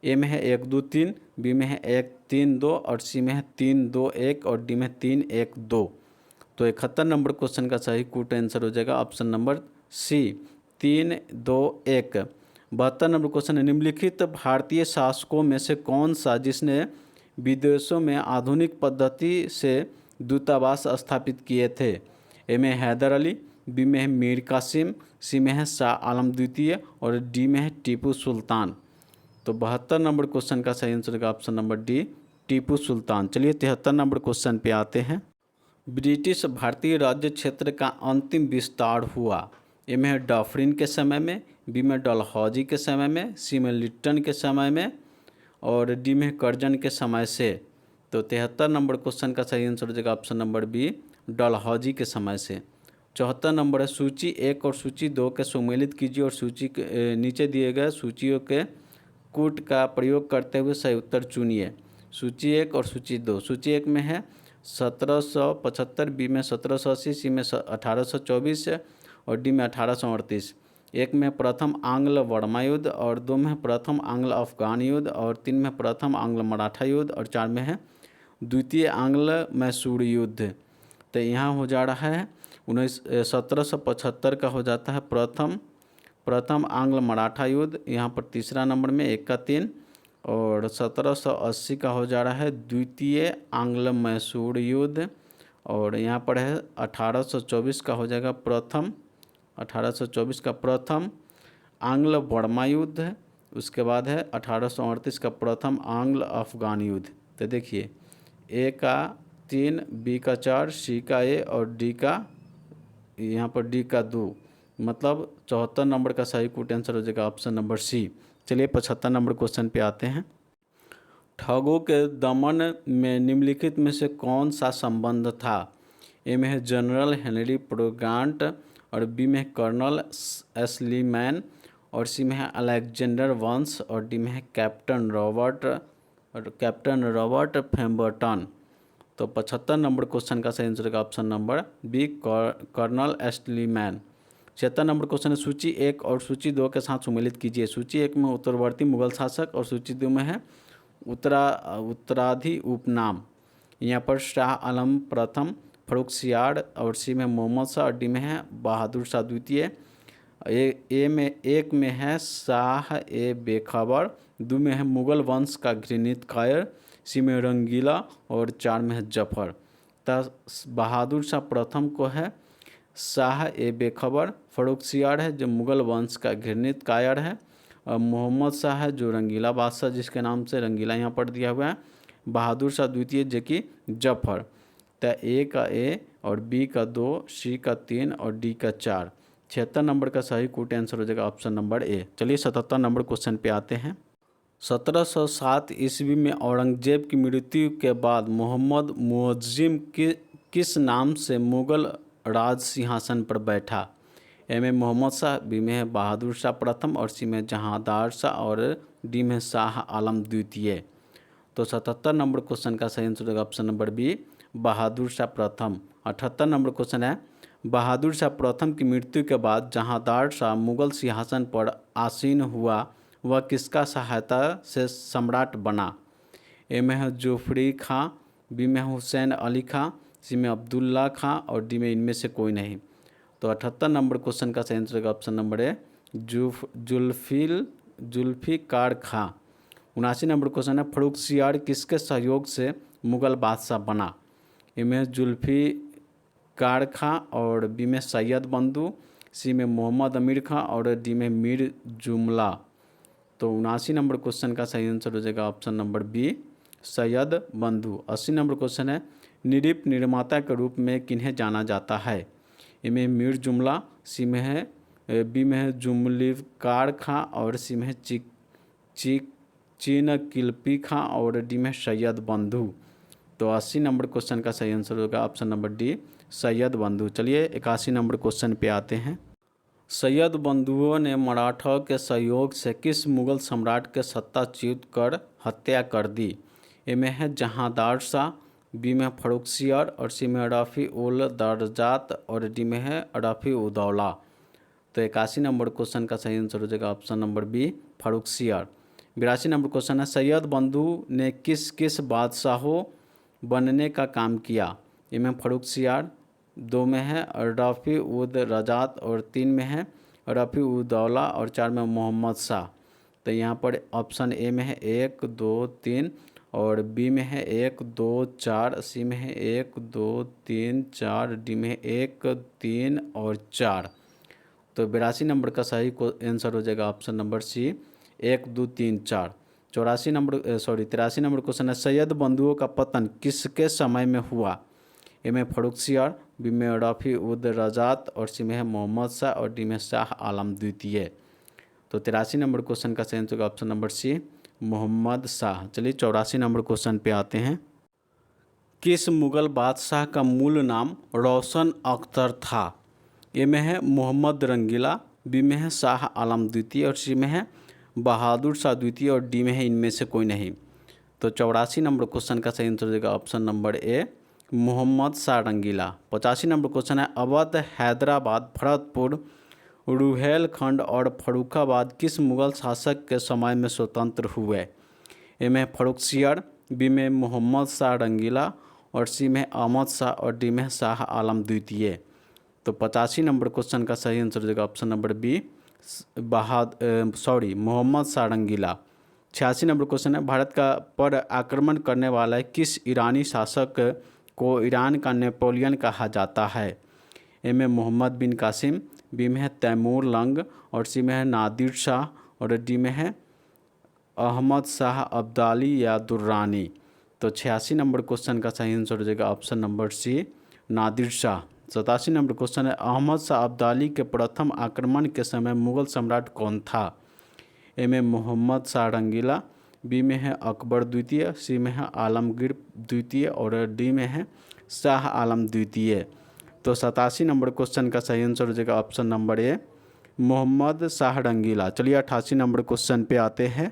ए में है 1 2 3, बी में है 1 3 2, और सी में है 3 2 1, और डी में 3 1 2। तो 71 नंबर क्वेश्चन का सही कूट आंसर हो जाएगा option number C 3 2 1। 72 number question है निम्नलिखित भारतीय शासकों में से कौन सा जिसने विदेशों में आधुनिक पद्धति से दूतावास स्थापित किए थे? ए में हैदर अली, बी में है मीर कासिम, सी में है शाह आलम द्वितीय, और डी में है टीपू सुल्तान। तो 72 नंबर क्वेश्चन का सही आंसर होगा option number D Tipu Sultan. चलिए 73 नंबर क्वेश्चन पे आते हैं। ब्रिटिश भारतीय राज्य क्षेत्र का अंतिम विस्तार हुआ। ए में है डफरिन के समय में, बी में डलहौजी के समय में, सी में लिट्टन के समय में, और डी में कर्जन के समय से। तो 73 नंबर क्वेश्चन का सही आंसर हो जाएगा ऑप्शन नंबर बी डलहौजी के समय से। 74 नंबर है सूची 1 और सूची 2 के सुमेलित कीजिए, और सूची के नीचे दिए गए सूचियों के कूट का प्रयोग करते हुए सही उत्तर चुनिए। सूची 1 और सूची 2। सूची 1 में है 1775, बी में 1780, सी में 1824, और डी में 1838। 1 में प्रथम आंग्ल बर्मा युद्ध, और 2 में प्रथम आंग्ल अफगान युद्ध, और 3 में प्रथम आंग्ल मराठा युद्ध, और 4 में है द्वितीय आंग्ल मैसूर युद्ध। तो यहाँ हो जा रहा है 1775 का हो जाता है प्रथम आंग्ल मराठा युद्ध, यहाँ पर तीसरा नंबर में 1 का 3, और 1780 का हो जा रहा है द्वितीय आंग्ल मैसूर युद्ध, और यहाँ पर है 1824 का हो जाएगा 1824 का प्रथम आंग्ल बर्मा युद्ध। उसके बाद है 1838 का प्रथम आंग्ल अफगान युद्ध। तो देखिए ए का 3, बी का 4, सी का ए, और डी का यहाँ पर डी का 2, मतलब 74 नंबर का सही कूट आंसर हो जाएगा ऑप्शन नंबर सी। चलिए 75 नंबर क्वेश्चन पे आते हैं। ठगों के दमन में निम्नलिखित में से कौन सा संबंध था? ए में है जनरल हेनरी प्रोग्रांट, और बी में कर्नल एस्लीमैन, और सी में है अलेक्जेंडर वंश और डी में है कैप्टन रॉबर्ट फेम्बर्टन। तो 75 नंबर क्वेश्चन का सही आंसर का ऑप्शन नंबर बी कर्नल एस्टलीमैन। 76 नंबर क्वेश्चन है सूची 1 और सूची 2 के साथ सम्मिलित कीजिए। सूची 1 में उत्तरवर्ती मुगल शासक और सूची 2 में है उत्तराधि उपनाम। यहाँ पर शाह आलम प्रथम, फर्रुखसियार और सी में मोहम्मद शाह और डी में है बहादुर शाह द्वितीय। एक में है शाह ए बेखबर, 2 में है मुगल वंश का घृणित कायर, सी में रंगीला और 4 में है जफर। बहादुर शाह प्रथम को है शाह ए बेखबर, फर्रुखसियार है जो मुगल वंश का घृणित कायर है, और मोहम्मद शाह है जो रंगीला बादशाह जिसके नाम से रंगीला यहाँ पर दिया हुआ है, बहादुर शाह द्वितीय जो कि जफर। तो ए का ए और बी का 2, सी का 3 और डी का 4। 76 नंबर का सही कूट आंसर हो जाएगा ऑप्शन नंबर ए। चलिए 77 नंबर क्वेश्चन पे आते हैं। 1707 ईस्वी में औरंगजेब की मृत्यु के बाद मोहम्मद मुअज्जिम किस नाम से मुगल राज सिंहासन पर बैठा? ए में मोहम्मद शाह, बी में है बहादुर शाह प्रथम और सी में जहांदार शाह और डी में शाह आलम द्वितीय। तो 77 नंबर क्वेश्चन का सही आंसर होगा option number B Bahadur Shah प्रथम। 78 नंबर क्वेश्चन है बहादुर शाह प्रथम की मृत्यु के बाद जहांदार शाह मुगल सिंहासन पर आसीन हुआ, वह किसका सहायता से सम्राट बना? ए में है जोफ्री खां, बी में है हुसैन अली खां, सी में अब्दुल्ला खां और डी में इनमें से कोई नहीं। तो 78 नंबर क्वेश्चन का सही आंसर होगा option number A Zulfiqar Khan. 79 number question है फर्रुखसियार किसके सहयोग से मुगल बादशाह बना? ए में जुल्फिकार खां और बी में सैयद बंधु, सी में मोहम्मद अमीर खां और डी में मीर जुमला। तो 79 नंबर क्वेश्चन का सही आंसर हो जाएगा ऑप्शन नंबर बी सैयद बंधु। 80 नंबर क्वेश्चन है निरिप निर्माता के रूप में किन्हें जाना जाता है? ए में मीर जुमला, सी में है बी में है जुमलिकार खां और सी में है चीन किल्पी खां और डी में सैयद बंधु। तो 80 नंबर क्वेश्चन का सही आंसर होगा ऑप्शन नंबर डी सैयद बंधु। चलिए 81 नंबर क्वेश्चन पे आते हैं। सैयद बंधुओं ने मराठों के सहयोग से किस मुगल सम्राट के सत्ताच्युत कर हत्या कर दी? ए में है जहांदार शाह, बी में फर्रुखसियार और सी में रफ़ी उल दरजात और डी में है रफ़ी उदौला। तो 81 नंबर क्वेश्चन का सही आंसर हो जाएगा option number B Farrukhsiyar. 82 number question है सैयद बंधु ने किस किस बादशाहों बनने का काम किया? ए में फर्रुखसियार, 2 में है रफ़ी उद रजात और 3 में है रफ़ी उदौला और 4 में मोहम्मद शाह। तो यहाँ पर ऑप्शन ए में है 1 2 3 और बी में है 1 2 4, सी में है 1 2 3 4, डी में है 1 3 और 4। तो 82 नंबर का सही आंसर हो जाएगा option number C 1 2 3 4। 83 number question है सैयद बंधुओं का पतन किसके समय में हुआ? ए में फर्रुखसियार, बी में रफ़ी उद रजात और सी में है मोहम्मद शाह और डी में शाह आलम द्वितीय। तो 83 नंबर क्वेश्चन का सही आंसर होगा option number C Mohammad Shah. चलिए 84 नंबर क्वेश्चन पे आते हैं। किस मुगल बादशाह का मूल नाम रोशन अख्तर था? ए में है मोहम्मद रंगीला, बी में है शाह आलम द्वितीय और सी में है बहादुर शाह द्वितीय और डी में है इनमें से कोई नहीं। तो 84 नंबर क्वेश्चन का सही आंसर हो जाएगा option number A Mohammad Shah Rangila. 85 number question है अवध, हैदराबाद, भरतपुर, रुहेलखंड और फर्रुखाबाद किस मुगल शासक के समय में स्वतंत्र हुए? ए में फर्रुखसियार, बी में मोहम्मद शाह रंगीला और सी में अहमद शाह और डी में शाह आलम द्वितीय। तो 85 नंबर क्वेश्चन का सही आंसर हो जाएगा option number B Mohammad Shah Rangila. 86 number question है भारत का पर आक्रमण करने वाला किस ईरानी शासक को ईरान का नेपोलियन कहा जाता है? ए में मोहम्मद बिन कासिम, बी में है तैमूर लंग और सी में है नादिर शाह और डी में है अहमद शाह अब्दाली या दुर्रानी। तो 86 नंबर क्वेश्चन का सही आंसर हो जाएगा option number C Nadir Shah. 87 number question है अहमद शाह अब्दाली के प्रथम आक्रमण के समय मुगल सम्राट कौन था? ए में मोहम्मद शाह रंगीला, बी में है अकबर द्वितीय, सी में है आलमगीर द्वितीय और डी में है शाह आलम द्वितीय। तो 87 नंबर क्वेश्चन का सही आंसर हो जाएगा option number A Mohammad Shah Rangila. चलिए 88 नंबर क्वेश्चन पे आते हैं।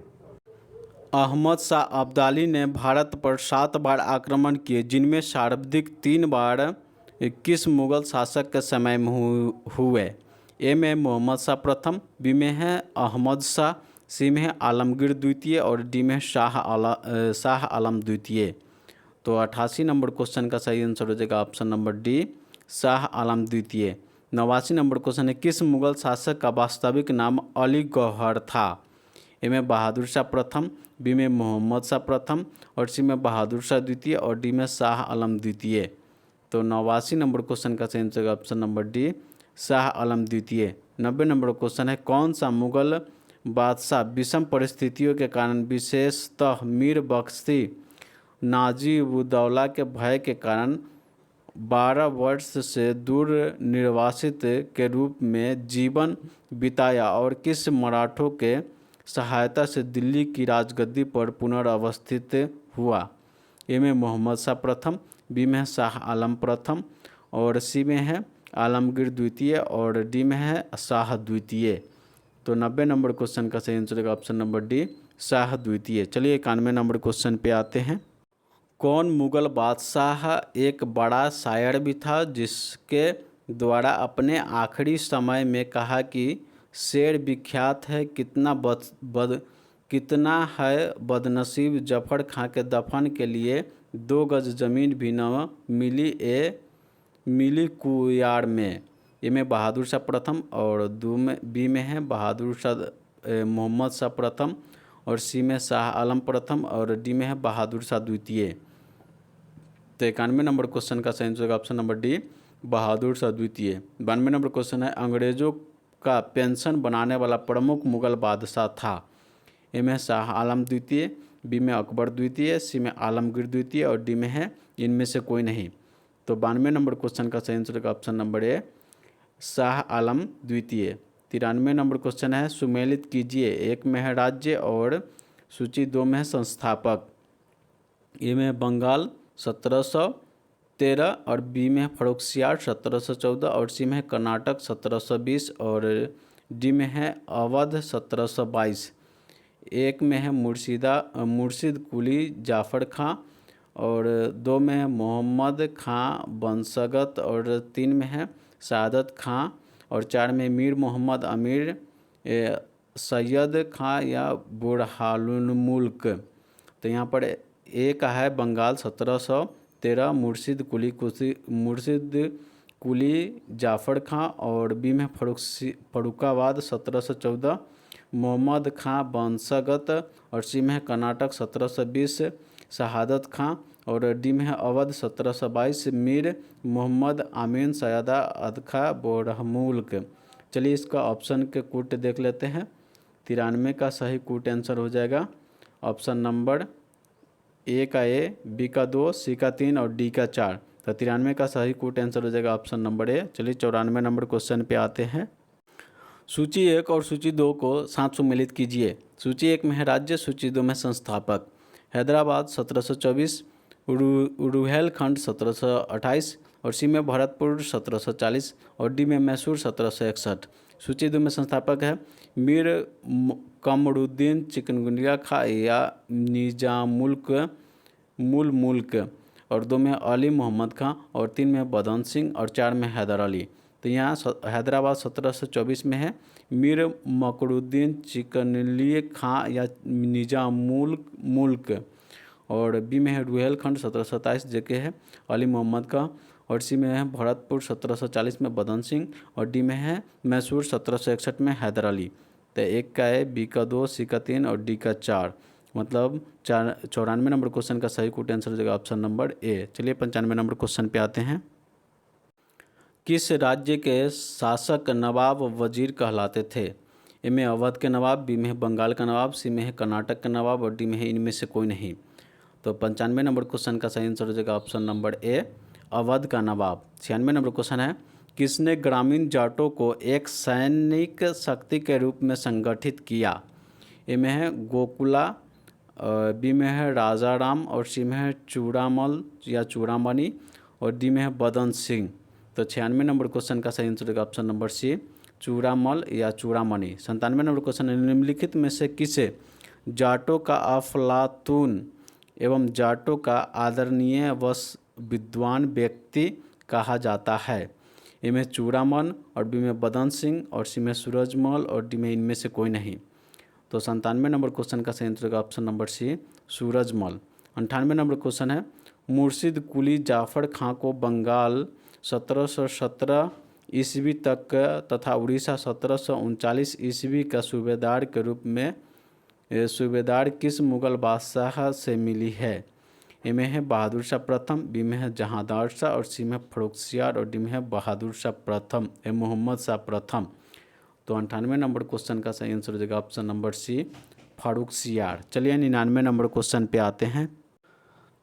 अहमद शाह अब्दाली ने भारत पर 7 बार आक्रमण किए, जिनमें सर्वाधिक 3 बार किस मुगल शासक के समय में हुए? ए में मोहम्मद शाह प्रथम, बी में है अहमद शाह, सी में है आलमगीर द्वितीय और डी में शाह आलम द्वितीय। तो 88 नंबर क्वेश्चन का सही आंसर हो जाएगा option number D, Shah Alam द्वितीय। 89 नंबर क्वेश्चन है, किस मुगल शासक का वास्तविक नाम अली गौहर था? ए में बहादुर शाह प्रथम, बी में मोहम्मद शाह प्रथम और सी में बहादुर शाह द्वितीय और डी में शाह आलम द्वितीय। तो 89 नंबर क्वेश्चन का सही answer option number D, Shah Alam द्वितीय। 90 नंबर क्वेश्चन है, कौन सा मुगल बादशाह विषम परिस्थितियों के कारण, विशेषतः मीर बख्शी नाजिबुद्दौला के भय के कारण 12 वर्ष से दूर निर्वासित के रूप में जीवन बिताया और किस मराठों के सहायता से दिल्ली की राजगद्दी पर पुनर्वस्थित हुआ? ए में मोहम्मद शाह प्रथम, बी में है शाह आलम प्रथम और सी में है आलमगीर द्वितीय और डी में है शाह द्वितीय। तो 90 नंबर क्वेश्चन का सही आंसर होगा ऑप्शन नंबर डी, शाह द्वितीय। चलिए 91 नंबर क्वेश्चन पे आते हैं। कौन मुगल बादशाह एक बड़ा शायर भी था, जिसके द्वारा अपने आखिरी समय में कहा कि शेर विख्यात है, कितना है बदनसीब जफर खां के दफन के लिए 2 गज ज़मीन भी न मिली कुयार में? ए में बहादुर शाह प्रथम और बी में है बहादुर शाह मोहम्मद शाह प्रथम और सी में शाह आलम प्रथम और डी में है बहादुर शाह द्वितीय। तो 91 नंबर क्वेश्चन का सही answer option number D, Bahadur Shah द्वितीय। 92 नंबर क्वेश्चन है, अंग्रेजों का पेंशन बनाने वाला प्रमुख मुगल बादशाह था? ए में शाह आलम द्वितीय, बी में अकबर द्वितीय, सी में आलमगीर द्वितीय और डी में है इनमें से कोई नहीं। तो 92 नंबर क्वेश्चन का सही answer option number A, Shah Alam द्वितीय। 93 नंबर क्वेश्चन है, सुमेलित कीजिए, एक में है राज्य और सूची 2 में है संस्थापक। ए में बंगाल 1713 और बी में है फर्रुखसियार 1714 और सी में है कर्नाटक 1720 और डी में है अवध 1722। एक में है मुर्शिद कुली जाफ़र खां और 2 में है मोहम्मद खां बंसगत और 3 में है सादत खां और 4 में मीर मोहम्मद अमीर सैयद खां या बुरहानुल मुल्क। तो यहाँ पर ए का है बंगाल 1713 मुर्शिद कुली जाफ़र खां और बी में फर्रुखाबाद 1714 मोहम्मद खां बंसगत और सी में है कर्नाटक 1720 शहादत खां और डी में है अवध 1722 मीर मोहम्मद आमीन सैयदा अदखा बोरहमुल्क। चलिए इसका ऑप्शन के कूट देख लेते हैं। 93 का सही कूट आंसर हो जाएगा ऑप्शन नंबर ए का ए, बी का 2, सी का 3 और डी का 4। तो 93 का सही कूट आंसर हो जाएगा ऑप्शन नंबर ए। चलिए 94 नंबर क्वेश्चन पे आते हैं। सूची 1 और सूची 2 को साथ सम्मिलित कीजिए। सूची 1 में है राज्य, सूची 2 में संस्थापक। हैदराबाद 1724, रुहेलखंड 1728 और सी में भरतपुर 1740 और डी में मैसूर 1761। सूची 2 में संस्थापक है मीर कमरुद्दीन चिकनगुनिया खा या मुल्क और 2 में अली मोहम्मद खां और 3 में बदन सिंह और 4 में हैदर अली। तो यहाँ हैदराबाद 1724 में है मीर मकरुद्दीन चिकनली खां या मुल्क और बी में है रुहेलखंड 1727 जगह है अली मोहम्मद का और सी में है भरतपुर 1740 में बदन सिंह और डी में है मैसूर 1761 में हैदर अली। तो एक का है, बी का 2, सी का 3 और डी का 4। मतलब 94 नंबर क्वेश्चन का सही कूट आंसर हो जाएगा ऑप्शन नंबर ए। चलिए 95 नंबर क्वेश्चन पे आते हैं। किस राज्य के शासक नवाब वजीर कहलाते थे? ए में अवध के नवाब, बी में है बंगाल का नवाब, सी में है कर्नाटक का नवाब और डी में है इनमें से कोई नहीं। तो 95 नंबर क्वेश्चन का सही आंसर हो जाएगा ऑप्शन नंबर ए, अवध का नवाब। 96 नंबर क्वेश्चन है, किसने ग्रामीण जाटों को एक सैनिक शक्ति के रूप में संगठित किया? ए में है गोकुला, बी में है राजाराम और सी में है चूड़ामल या चूड़ामणि और डी में है बदन सिंह। तो 96 नंबर क्वेश्चन का सही आंसर होगा ऑप्शन नंबर सी, चूड़ामल या चूड़ामणि। 97 नंबर क्वेश्चन है, निम्नलिखित में से किसे जाटों का अफलातून एवं जाटों का आदरणीय व विद्वान व्यक्ति कहा जाता है? ए में चूड़ामन और बी में बदन सिंह और सी में सूरजमल और डी में इनमें से कोई नहीं। तो 97 नंबर क्वेश्चन का सही आंसर होगा option number C, Surajmal. 98 number question है, मुर्शिद कुली जाफर खां को बंगाल 1717 ईस्वी तक तथा उड़ीसा 1739 ईस्वी का सूबेदार के रूप में सूबेदार किस मुगल बादशाह से मिली है? ए में है बहादुर शाह प्रथम, बी में है जहांदार शाह और सी में फर्रुखसियार और डी में है बहादुर शाह प्रथम ए मोहम्मद शाह प्रथम। तो 98 नंबर क्वेश्चन का सही आंसर हो जाएगा ऑप्शन नंबर सी, फर्रुखसियार। चलिए 99 नंबर क्वेश्चन पे आते हैं।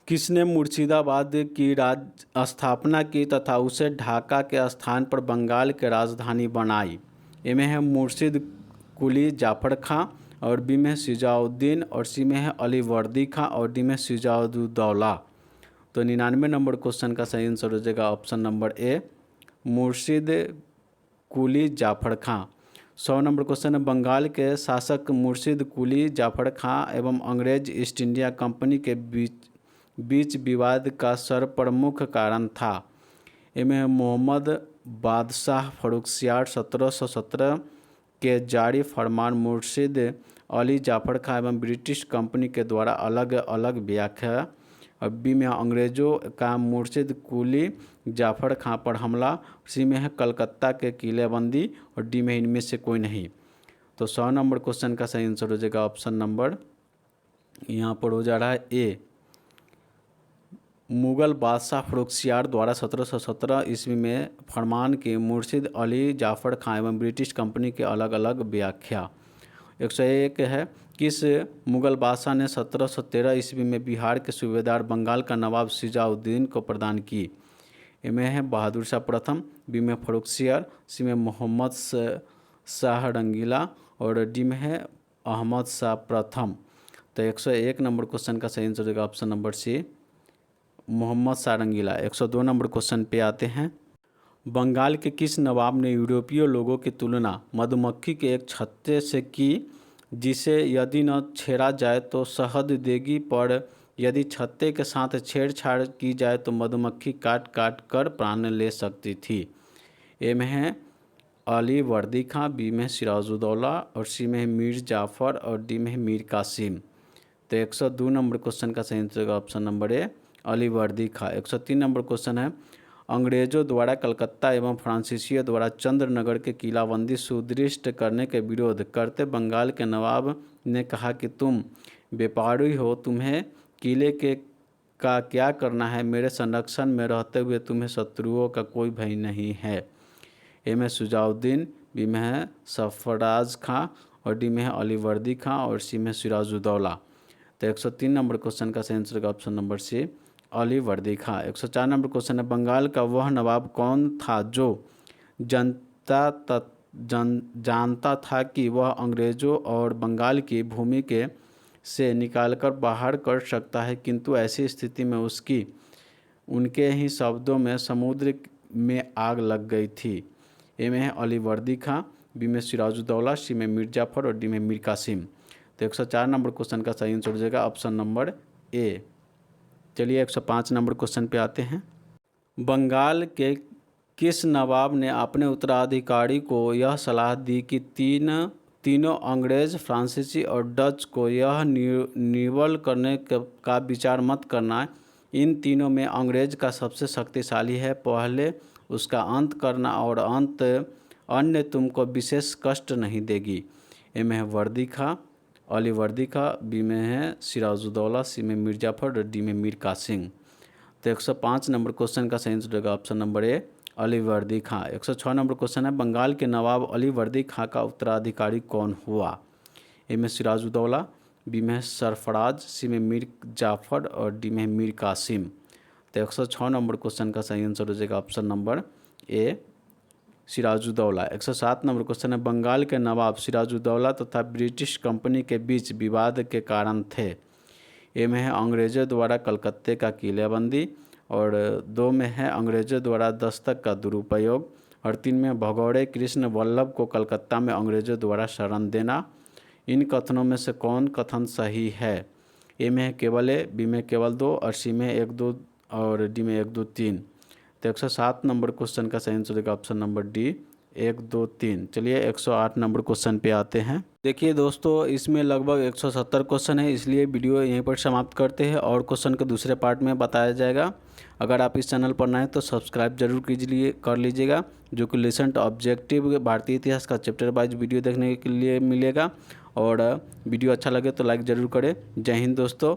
किसने मुर्शिदाबाद की राज्य स्थापना की तथा उसे ढाका के स्थान पर बंगाल की राजधानी बनाई? ए में है मुर्शिद कुली जाफर खां और बी में शुजाउद्दीन और सी में है अली वर्दी खां और डी में शुजाउद्दौला। तो 99 नंबर क्वेश्चन का सही आंसर हो जाएगा ऑप्शन नंबर ए, मुर्शिद कुली जाफर खां। 100 नंबर क्वेश्चन है, बंगाल के शासक मुर्शिद कुली जाफर खां एवं अंग्रेज ईस्ट इंडिया कंपनी के बीच विवाद का सर्वप्रमुख कारण था? ए में मोहम्मद बादशाह फर्रुखसियार 1717 के जारी फरमान, मुर्शिद अली जाफर खां एवं ब्रिटिश कंपनी के द्वारा अलग अलग व्याख्या, और बी में अंग्रेज़ों का मुर्शिद कुली जाफर खां पर हमला, सी में है कलकत्ता के किलेबंदी और डी में इनमें से कोई नहीं। तो 100 नंबर क्वेश्चन का सही आंसर हो जाएगा ऑप्शन नंबर यहाँ पर हो जा रहा है ए, मुगल बादशाह फर्रुखसियार द्वारा 1717 ईस्वी में फरमान की मुर्शिद अली जाफर खां एवं ब्रिटिश कंपनी के अलग अलग व्याख्या। 101 है, किस मुगल बादशाह ने 1713 ईस्वी में बिहार के सूबेदार बंगाल का नवाब शुजाउद्दीन को प्रदान की? ए में है बहादुर शाह प्रथम, बी में फर्रुखसियार, सी में मोहम्मद शाह रंगीला और डी में है अहमद शाह प्रथम। तो 101 नंबर क्वेश्चन का सही आंसर होगा option number C, Mohammad Shah Rangila. 102 number question पे आते हैं। बंगाल के किस नवाब ने यूरोपीय लोगों की तुलना मधुमक्खी के एक छत्ते से की जिसे यदि न छेड़ा जाए तो शहद देगी, पर यदि छत्ते के साथ छेड़छाड़ की जाए तो मधुमक्खी काट काट कर प्राण ले सकती थी? ए में है अली वर्दी खां, बी में सिराजुद्दौला और सी में है मीर जाफ़र और डी में है मीर कासिम। तो 102 नंबर क्वेश्चन का सही आंसर होगा ऑप्शन नंबर ए, अली वर्दी खां। 103 नंबर क्वेश्चन है, अंग्रेजों द्वारा कलकत्ता एवं फ्रांसीसियों द्वारा चंद्रनगर के किलाबंदी सुदृढ़ करने के विरोध करते बंगाल के नवाब ने कहा कि तुम व्यापारी हो, तुम्हें किले के का क्या करना है, मेरे संरक्षण में रहते हुए तुम्हें शत्रुओं का कोई भय नहीं है? ए में शुजाउद्दीन, बी में है सरफराज खां और डी में है अली वर्दी खां और सी में सिराजुद्दौला। तो 103 नंबर क्वेश्चन का सही आंसर होगा ऑप्शन नंबर सी, अली वर्दी खां। 104 नंबर क्वेश्चन है, बंगाल का वह नवाब कौन था जो जानता था कि वह अंग्रेज़ों और बंगाल की भूमि के से निकालकर बाहर कर सकता है, किंतु ऐसी स्थिति में उनके ही शब्दों में समुद्र में आग लग गई थी? ए में है अली वर्दी खां, बी में सिराजुद्दौला, सी में मीर जाफ़र और डी में मीर कासिम। तो 104 नंबर क्वेश्चन का सही आंसर हो जाएगा ऑप्शन नंबर ए। चलिए 105 नंबर क्वेश्चन पे आते हैं। बंगाल के किस नवाब ने अपने उत्तराधिकारी को यह सलाह दी कि तीनों अंग्रेज़, फ्रांसीसी और डच को यह निवल करने का विचार मत करना, इन तीनों में अंग्रेज़ का सबसे शक्तिशाली है, पहले उसका अंत करना और अन्य तुमको विशेष कष्ट नहीं देगी? ए में है वर्दी खां, अली वर्दी खां, बी में है सिराजुद्दौला, सी में मीर जाफ़र और डी में मीर कासिम। तो 105 नंबर क्वेश्चन का सही आंसर होगा ऑप्शन नंबर ए, अली वर्दी खां। 106 नंबर क्वेश्चन है, बंगाल के नवाब अली वर्दी खां का उत्तराधिकारी कौन हुआ? ए में सिराजुद्दौला, बी में सरफराज, सी में मीर जाफ़र और डी में मीर कासिम। तो 106 नंबर क्वेश्चन का सही आंसर हो जाएगा option number A, Sirajuddaulah. 107 number question है, बंगाल के नवाब सिराजुद्दौला तथा ब्रिटिश कंपनी के बीच विवाद के कारण थे? ए में है अंग्रेज़ों द्वारा कलकत्ते का किलेबंदी और दो में है अंग्रेज़ों द्वारा दस्तक का दुरुपयोग और 3 में भगौड़े कृष्ण वल्लभ को कलकत्ता में अंग्रेजों द्वारा शरण देना। इन कथनों में से कौन कथन सही है? ए में है केवल ए, बी में केवल 2 और सी में 1 2 और डी में 1 2 3। तो 107 नंबर क्वेश्चन का सही आंसर होगा ऑप्शन नंबर डी 1 2 3। चलिए 108 नंबर क्वेश्चन पे आते हैं। देखिए दोस्तों, इसमें लगभग 170 क्वेश्चन है, इसलिए वीडियो यहीं पर समाप्त करते हैं और क्वेश्चन के दूसरे पार्ट में बताया जाएगा। अगर आप इस चैनल पर नए हैं तो सब्सक्राइब जरूर कर लीजिएगा, जो कि लेसेंट ऑब्जेक्टिव भारतीय इतिहास का चैप्टर वाइज वीडियो देखने के लिए मिलेगा। और वीडियो अच्छा लगे तो लाइक ज़रूर करें। जय हिंद दोस्तों।